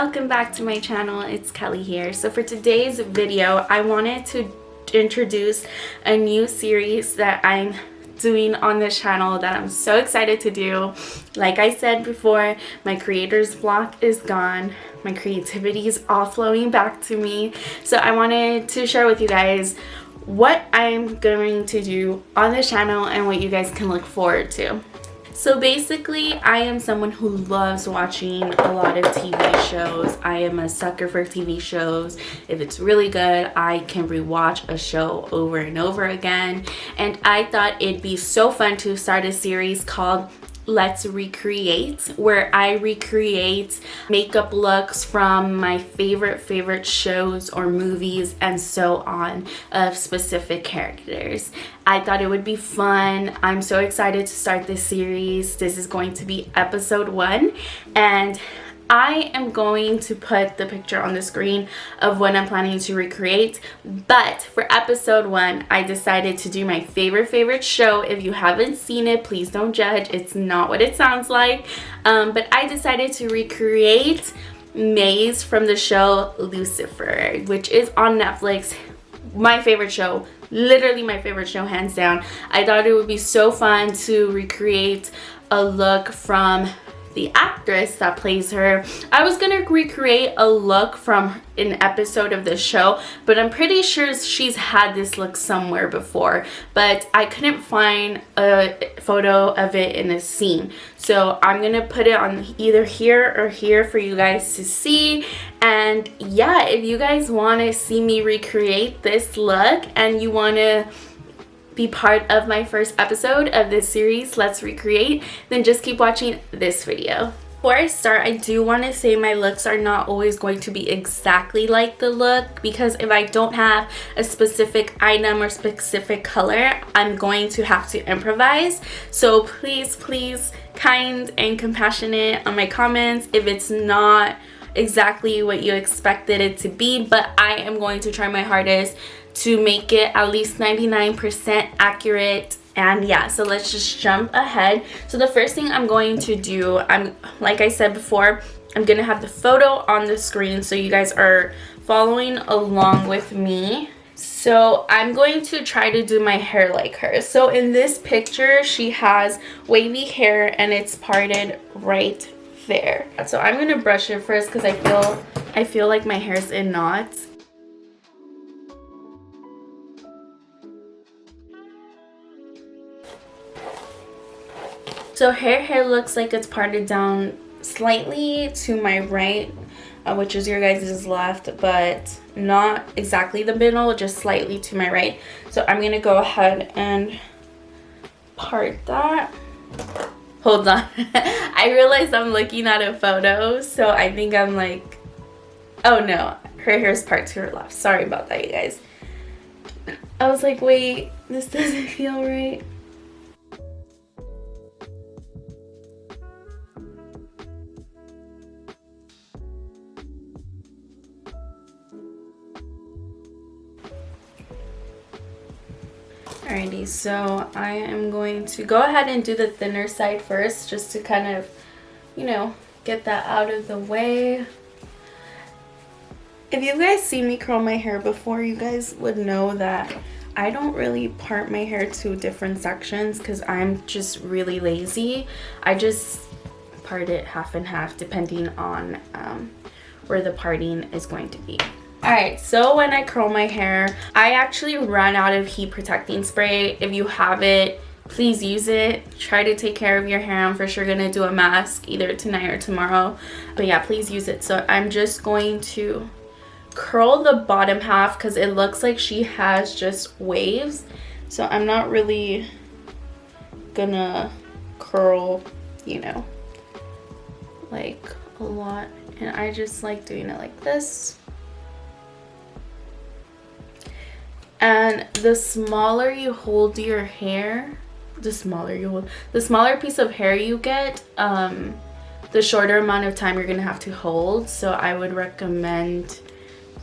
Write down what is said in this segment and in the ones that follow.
welcome back to my channel. It's Kelly here. So for today's video, I wanted to introduce a new series that I'm doing on this channel that I'm so excited to do. Like I said before, my creator's block is gone. My creativity is all flowing back to me. So I wanted to share with you guys what I'm going to do on this channel and what you guys can look forward to. So basically, I am someone who loves watching a lot of TV shows. I am a sucker for TV shows. If it's really good, I can rewatch a show over and over again. And I thought it'd be so fun to start a series called Let's Recreate, where I recreate makeup looks from my favorite shows or movies and so on of specific characters. I thought it would be fun. I'm so excited to start this series. This is going to be episode 1, and I am going to put the picture on the screen of what I'm planning to recreate. But for episode 1, I decided to do my favorite show. If you haven't seen it, please don't judge. It's not what it sounds like. But I decided to recreate Maze from the show Lucifer, which is on Netflix. My favorite show. Literally my favorite show, hands down. I thought it would be so fun to recreate a look from the actress that plays her. I was gonna recreate a look from an episode of this show, but I'm pretty sure she's had this look somewhere before, but I couldn't find a photo of it in a scene. So I'm gonna put it on either here or here for you guys to see. And yeah, if you guys want to see me recreate this look and you want to be part of my first episode of this series, Let's Recreate, then just keep watching this video. Before I start, I do want to say my looks are not always going to be exactly like the look, because if I don't have a specific item or specific color, I'm going to have to improvise. So please, kind and compassionate on my comments if it's not exactly what you expected it to be, but I am going to try my hardest to make it at least 99% accurate. And yeah, so let's just jump ahead. So the first thing I'm going to do, like I said before, I'm gonna have the photo on the screen so you guys are following along with me. So I'm going to try to do my hair like her. So in this picture, she has wavy hair and it's parted right there. So I'm gonna brush it first because I feel like my hair's in knots. So her hair looks like it's parted down slightly to my right, which is your guys' left, but not exactly the middle, just slightly to my right. So I'm gonna go ahead and part that. Hold on. I realized I'm looking at a photo, so I think I'm like, oh no, her hair's part to her left. Sorry about that, you guys. I was like, wait, this doesn't feel right. Alrighty, so I am going to go ahead and do the thinner side first, just to kind of, you know, get that out of the way. If you guys see me curl my hair before, you guys would know that I don't really part my hair to different sections because I'm just really lazy. I just part it half and half depending on where the parting is going to be. Alright, so when I curl my hair, I actually ran out of heat protecting spray. If you have it, please use it. Try to take care of your hair. I'm for sure gonna do a mask either tonight or tomorrow. But yeah, please use it. So I'm just going to curl the bottom half because it looks like she has just waves. So I'm not really gonna curl, you know, like a lot. And I just like doing it like this. And the smaller you hold your hair, the smaller piece of hair you get, the shorter amount of time you're gonna have to hold. So I would recommend,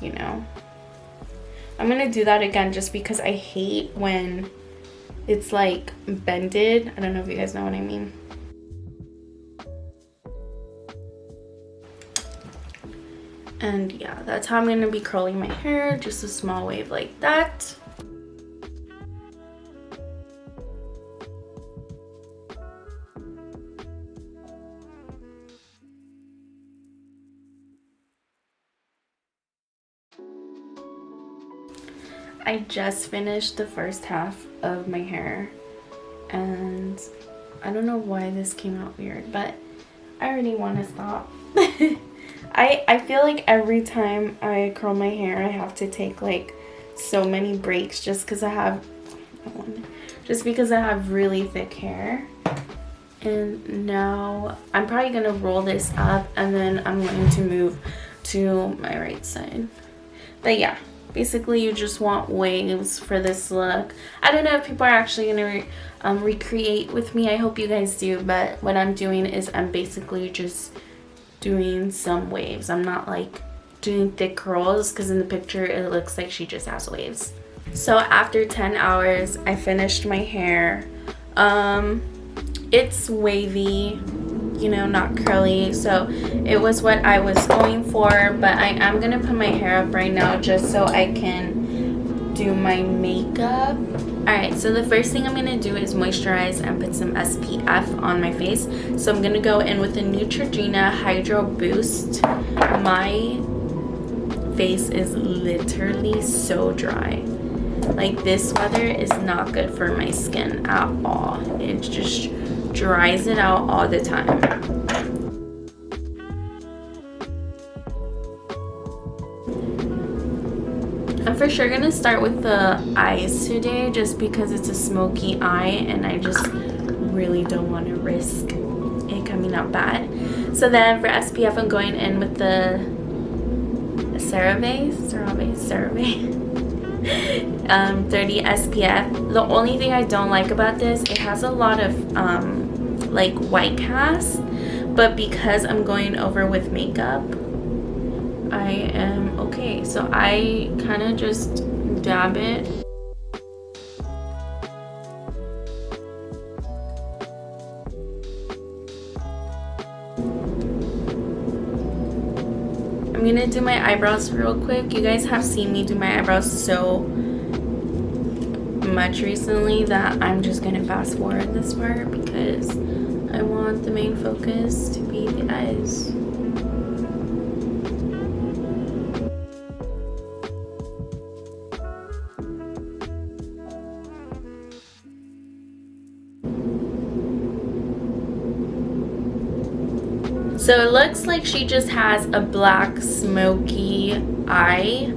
you know, I'm gonna do that again just because I hate when it's like bended. I don't know if you guys know what I mean. And yeah, that's how I'm gonna be curling my hair, just a small wave like that. I just finished the first half of my hair, and I don't know why this came out weird, but I already want to stop. I feel like every time I curl my hair, I have to take like so many breaks just because I have really thick hair. And now I'm probably gonna roll this up, and then I'm going to move to my right side. But yeah, basically you just want waves for this look. I don't know if people are actually gonna recreate with me. I hope you guys do, but what I'm doing is I'm basically just doing some waves. I'm not like doing thick curls, because in the picture it looks like she just has waves. So after 10 hours I finished my hair. It's wavy, you know, not curly, so it was what I was going for. But I am gonna put my hair up right now just so I can do my makeup. Alright, so the first thing I'm gonna do is moisturize and put some SPF on my face. So I'm gonna go in with the Neutrogena Hydroboost. My face is literally so dry. Like, this weather is not good for my skin at all. It just dries it out all the time. I'm for sure gonna start with the eyes today, just because it's a smoky eye and I just really don't want to risk it coming out bad. So then for SPF, I'm going in with the CeraVe 30 SPF. The only thing I don't like about this, it has a lot of like white cast, but because I'm going over with makeup, I am okay. So I kind of just dab it. I'm gonna do my eyebrows real quick. You guys have seen me do my eyebrows so much recently that I'm just gonna fast forward this part because I want the main focus to be the eyes. So it looks like she just has a black smoky eye,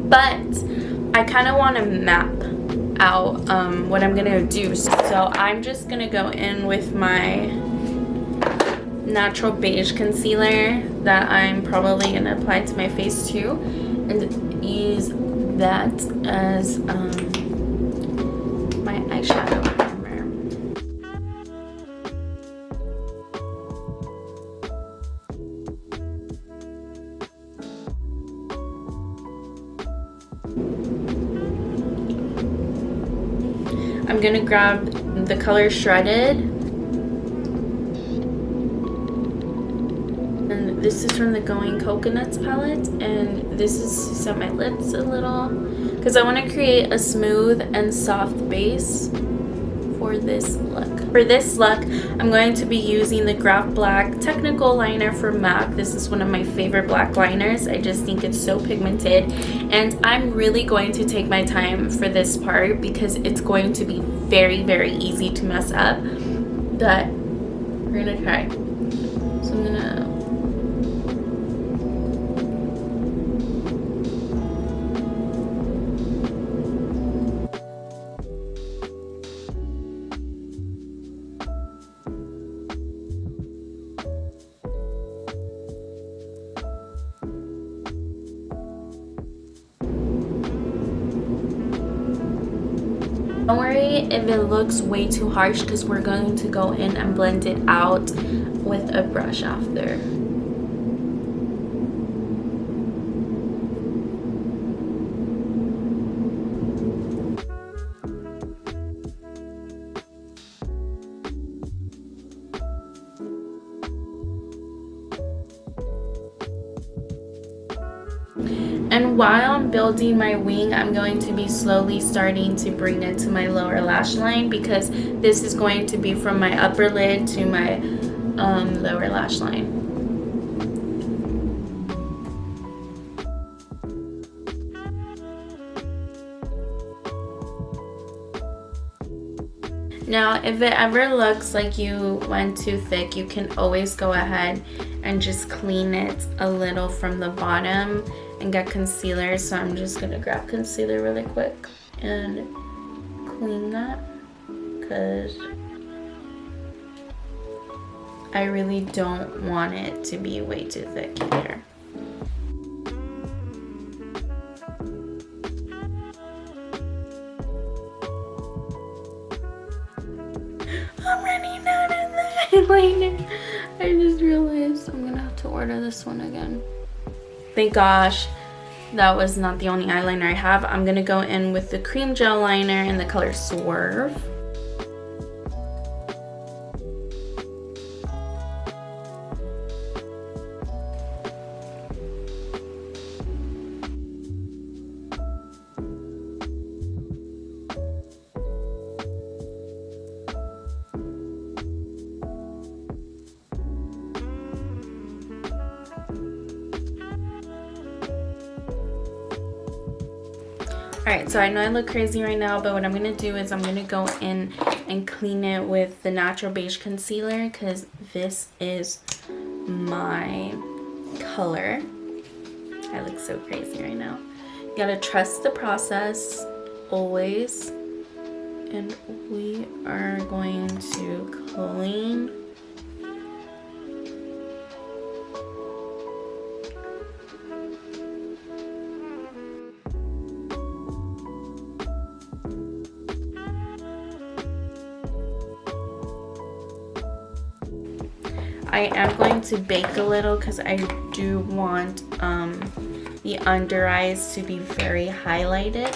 but I kind of want to map out what I'm gonna do. So I'm just gonna go in with my natural beige concealer that I'm probably gonna apply to my face too, and use that as my eyeshadow primer. I'm gonna grab the color Shredded, and this is from the Going Coconuts palette, and this is to set my lips a little because I want to create a smooth and soft base for this look. For this look, I'm going to be using the Graph Black Technical Liner from MAC. This is one of my favorite black liners. I just think it's so pigmented, and I'm really going to take my time for this part because it's going to be very, very easy to mess up, but we're gonna try. So I'm gonna don't worry if it looks way too harsh because we're going to go in and blend it out with a brush after. And while I'm building my wing, I'm going to be slowly starting to bring it to my lower lash line, because this is going to be from my upper lid to my lower lash line. Now, if it ever looks like you went too thick, you can always go ahead and just clean it a little from the bottom and get concealer. So I'm just gonna grab concealer really quick and clean that, because I really don't want it to be way too thick either. I'm running out of the eyeliner. I just realized I'm gonna have to order this one again. Thank gosh, that was not the only eyeliner I have. I'm gonna go in with the cream gel liner in the color Swerve. Alright, so I know I look crazy right now, but what I'm going to do is I'm going to go in and clean it with the Natural Beige Concealer, because this is my color. I look so crazy right now. You gotta trust the process, always. And we are going to clean . I am going to bake a little because I do want the under eyes to be very highlighted.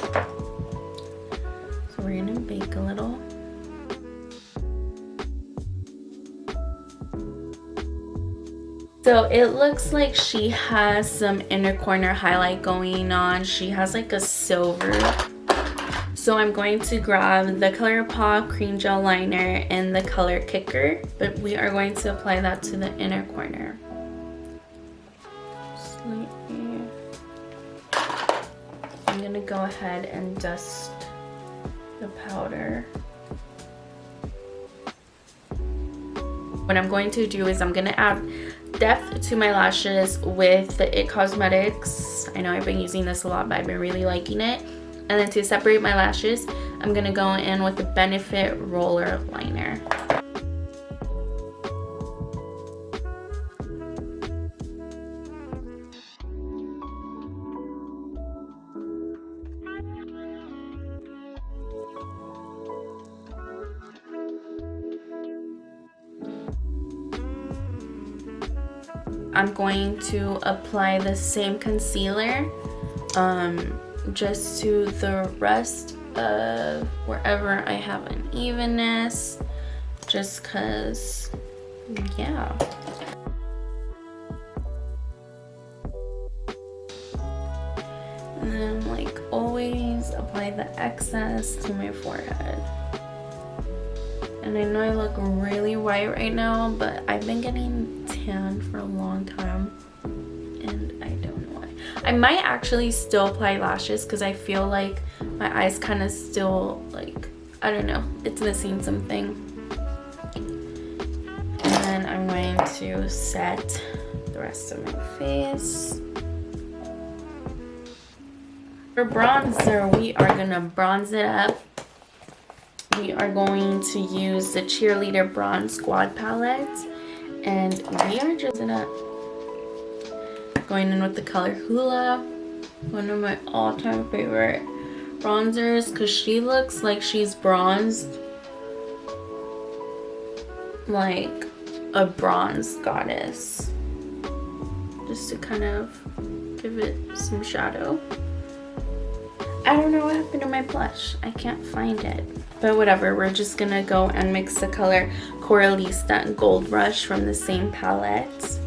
So we're gonna bake a little. So it looks like she has some inner corner highlight going on. She has like a silver. So I'm going to grab the Colourpop cream gel liner and the color Kicker, but we are going to apply that to the inner corner. Slightly. I'm gonna go ahead and dust the powder. What I'm going to do is I'm gonna add depth to my lashes with the IT Cosmetics. I know I've been using this a lot, but I've been really liking it. And then to separate my lashes, I'm gonna go in with the Benefit Roller Liner. I'm going to apply the same concealer just to the rest of wherever I have unevenness, just cause, yeah. And then, like always, apply the excess to my forehead. And I know I look really white right now, but I've been getting tan for a long time, and I don't know why. I might actually still apply lashes because I feel like my eyes kind of still, like, I don't know, it's missing something. And then I'm going to set the rest of my face. For bronzer, we are gonna bronze it up. We are going to use the Cheerleader Bronze Squad palette, and we are just going in with the color Hula, one of my all-time favorite bronzers, because she looks like she's bronzed like a bronze goddess, just to kind of give it some shadow. I don't know what happened to my blush. I can't find it. But whatever, we're just gonna go and mix the color Coralista and Gold Rush from the same palette.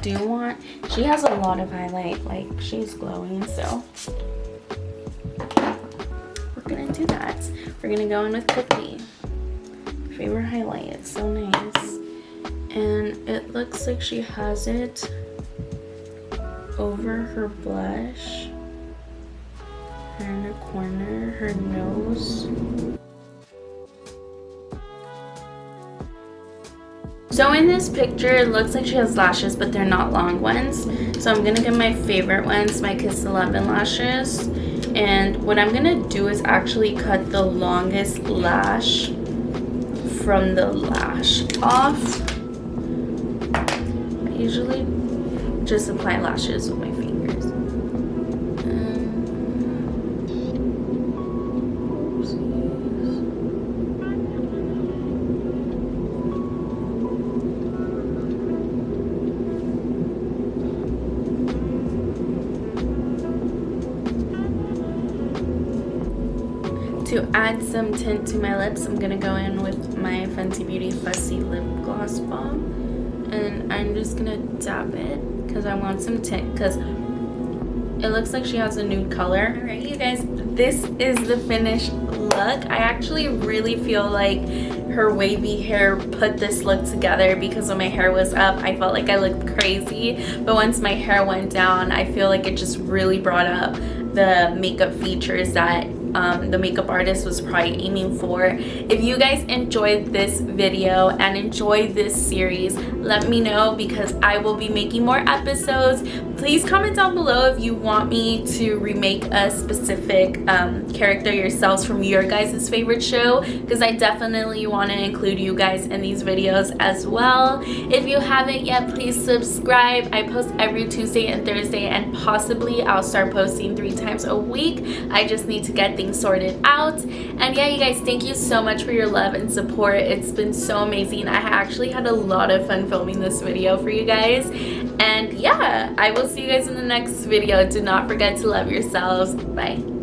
do want, she has a lot of highlight, like she's glowing, so we're gonna do that. We're gonna go in with Cookie. Favorite highlight, it's so nice. And it looks like she has it over her blush, her in the corner, her nose. So in this picture, it looks like she has lashes, but they're not long ones. So I'm gonna get my favorite ones, my Kiss 11 lashes. And what I'm gonna do is actually cut the longest lash from the lash off. I usually just apply lashes with my fingers. To add some tint to my lips, I'm gonna go in with my Fenty Beauty Fussy Lip Gloss Balm, and I'm just gonna dab it because I want some tint, because it looks like she has a nude color. Alright you guys, this is the finished look. I actually really feel like her wavy hair put this look together, because when my hair was up I felt like I looked crazy, but once my hair went down I feel like it just really brought up the makeup features that the makeup artist was probably aiming for. If you guys enjoyed this video and enjoyed this series, let me know, because I will be making more episodes. Please comment down below if you want me to remake a specific character yourselves from your guys' favorite show, because I definitely want to include you guys in these videos as well. If you haven't yet, please subscribe. I post every Tuesday and Thursday, and possibly I'll start posting 3 times a week. I just need to get things sorted out. And yeah, you guys, thank you so much for your love and support. It's been so amazing. I actually had a lot of fun filming this video for you guys. And yeah, I will see you guys in the next video. Do not forget to love yourselves. Bye.